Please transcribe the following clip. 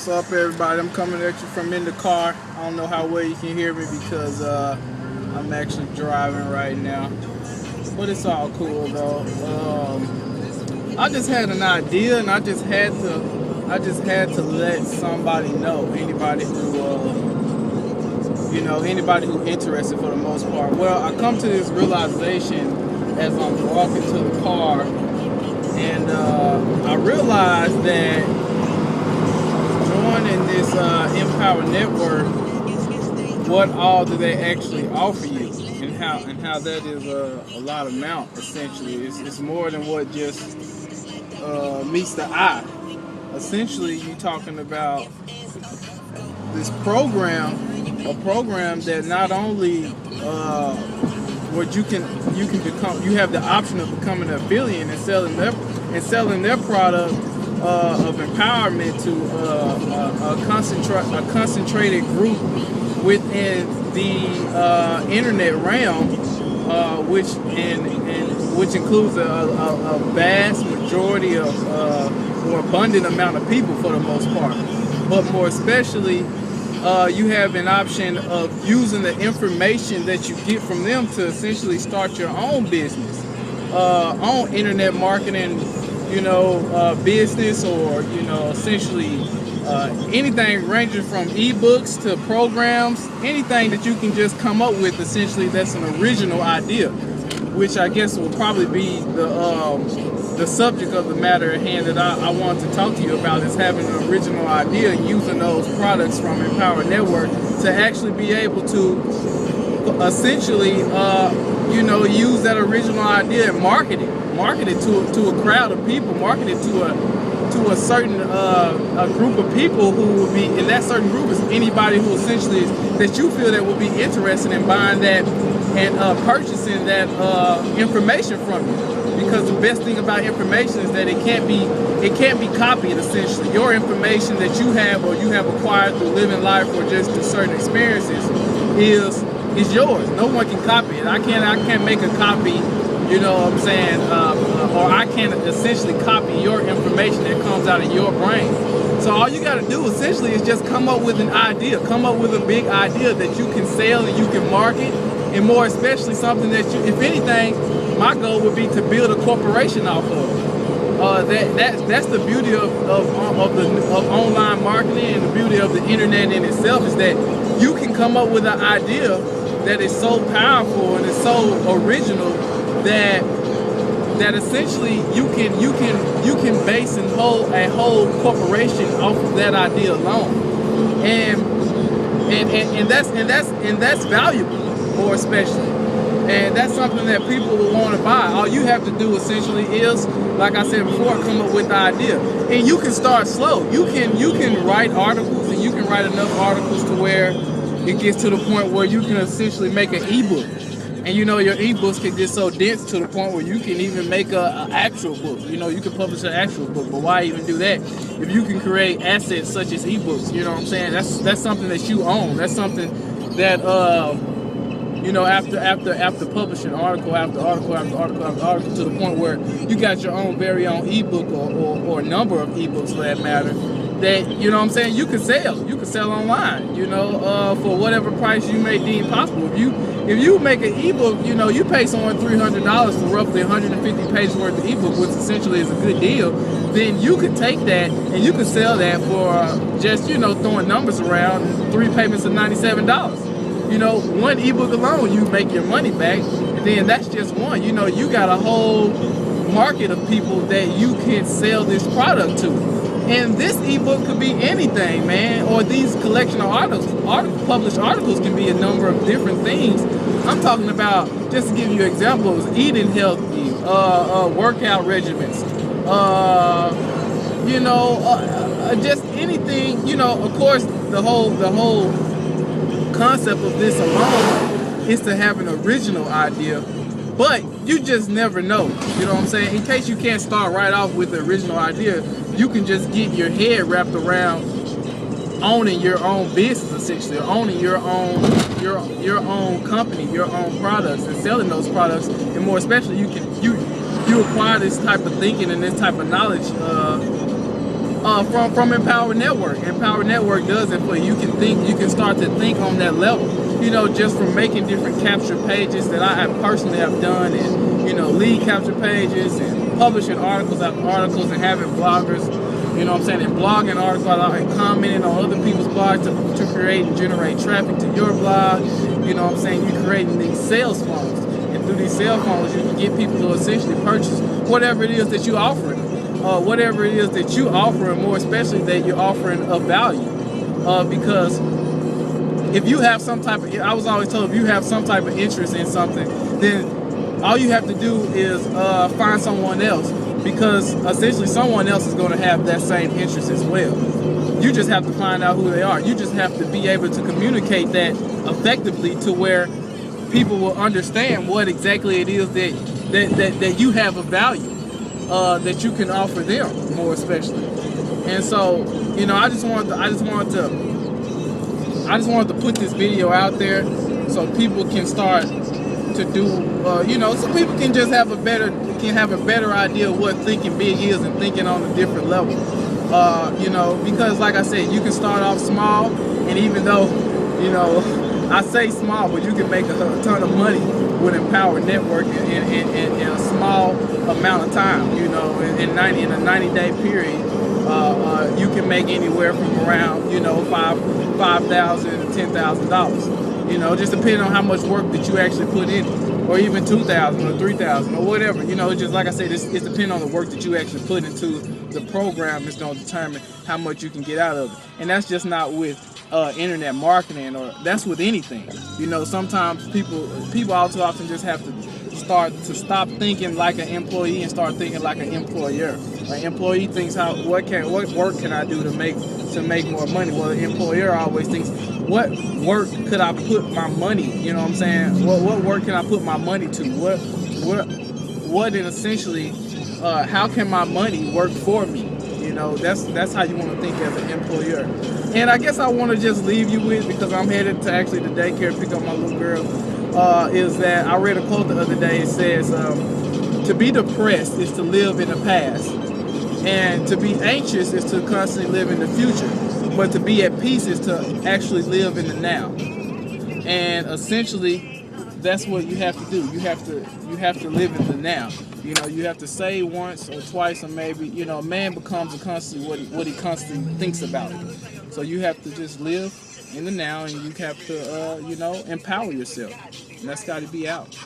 What's up, everybody? I'm coming at you from in the car. I don't know how well you can hear me because I'm actually driving right now, but it's all cool though. I just had an idea, and I just had to let somebody know. Anybody who interested for the most part. Well, I come to this realization as I'm walking to the car, and I realized that joining this Empower Network, what all do they actually offer you, and how that is a lot amount. Essentially, it's more than what just meets the eye. Essentially, you talking about this program, a program that not only where you have the option of becoming an affiliate and selling their product of empowerment to a concentrated group within the internet realm, which includes a vast majority of or abundant amount of people for the most part. But more especially, you have an option of using the information that you get from them to essentially start your own business, on internet marketing, business, or essentially anything ranging from ebooks to programs, anything that you can just come up with. Essentially, that's an original idea, which I guess will probably be the subject of the matter at hand that I want to talk to you about, is having an original idea and using those products from Empower Network to actually be able to essentially use that original idea and market it to a crowd of people, market it to a certain a group of people who will be, and that certain group is anybody who essentially that you feel that will be interested in buying that and purchasing that information from you. Because the best thing about information is that it can't be copied. Essentially, your information that you have or you have acquired through living life or just through certain experiences is yours. No one can copy it. I can't make a copy. You know what I'm saying? Or I can't essentially copy your information that comes out of your brain. So all you got to do essentially is just come up with an idea, come up with a big idea that you can sell and you can market, and more especially something that you, if anything, my goal would be to build a corporation off of. That's the beauty of online marketing, and the beauty of the internet in itself is that you can come up with an idea that is so powerful and is so original that essentially you can base and hold a whole corporation off of that idea alone, and that's valuable, more especially. And that's something that people will want to buy. All you have to do essentially is, like I said before, come up with the idea. And you can start slow. You can write articles, and you can write enough articles to where it gets to the point where you can essentially make an ebook. And your ebooks can get so dense to the point where you can even make an actual book. You can publish an actual book, but why even do that if you can create assets such as ebooks? You know what I'm saying? That's something that you own. That's something that after publishing article after article after article after article, to the point where you got your own very own ebook or a number of ebooks for that matter, that you can sell online, for whatever price you may deem possible. If you make an ebook, you pay someone $300 for roughly 150 pages worth of ebook, which essentially is a good deal, then you could take that and you could sell that for just throwing numbers around, 3 payments of $97. One ebook alone, you make your money back, and then that's just one. You got a whole market of people that you can sell this product to. And this ebook could be anything, man, or these collection of published articles can be a number of different things. I'm talking about, just to give you examples, eating healthy, workout regimens, just anything, of course, the whole concept of this alone is to have an original idea, but you just never know. You know what I'm saying? In case you can't start right off with the original idea, you can just get your head wrapped around owning your own business, essentially, owning your own company, your own products, and selling those products. And more especially, you acquire this type of thinking and this type of knowledge from Empower Network. Empower Network does it for you. You can think, you can start to think on that level. You know, just from making different capture pages that I personally have done, and you know, lead capture pages, and publishing articles and having bloggers, you know what I'm saying, and blogging articles out and commenting on other people's blogs to create and generate traffic to your blog. You know what I'm saying, you're creating these sales funnels, and through these sales funnels you can get people to essentially purchase whatever it is that you offer them. Whatever it is that you offer, and more especially that you're offering of value. Because if you have some type of, I was always told, if you have some type of interest in something, then all you have to do is find someone else, because essentially someone else is going to have that same interest as well. You just have to find out who they are. You just have to be able to communicate that effectively to where people will understand what exactly it is that you have of value. That you can offer them, more especially. And so, you know, I just wanted to put this video out there so people can start to do, you know, so people can just have a better idea of what thinking big is and thinking on a different level. You know, because like I said, you can start off small, and even though, you know, I say small, but you can make a ton of money with Empower Network in a small amount of time. You know, in a 90-day period, you can make anywhere from around, you know, $5,000 to $10,000. You know, just depending on how much work that you actually put in, or even $2,000 or $3,000 or whatever. You know, just like I said, it's depending on the work that you actually put into the program. It's going to determine how much you can get out of it, and that's just not with internet marketing, or that's with anything. You know, sometimes people all too often just have to stop thinking like an employee and start thinking like an employer. An employee thinks, what work can I do to make more money? Well, the employer always thinks, what work could I put my money? You know what I'm saying? What work can I put my money to? What and essentially, how can my money work for me? You know, that's how you want to think as an employer. And I guess I want to just leave you with, because I'm headed to actually the daycare to pick up my little girl, is that I read a quote the other day. It says, to be depressed is to live in the past, and to be anxious is to constantly live in the future, but to be at peace is to actually live in the now. And essentially, that's what you have to do. You have to live in the now. You know, you have to say once or twice, or maybe, you know, a man becomes constantly what he constantly thinks about it. So you have to just live in the now, and you have to, you know, empower yourself. And that's got to be out.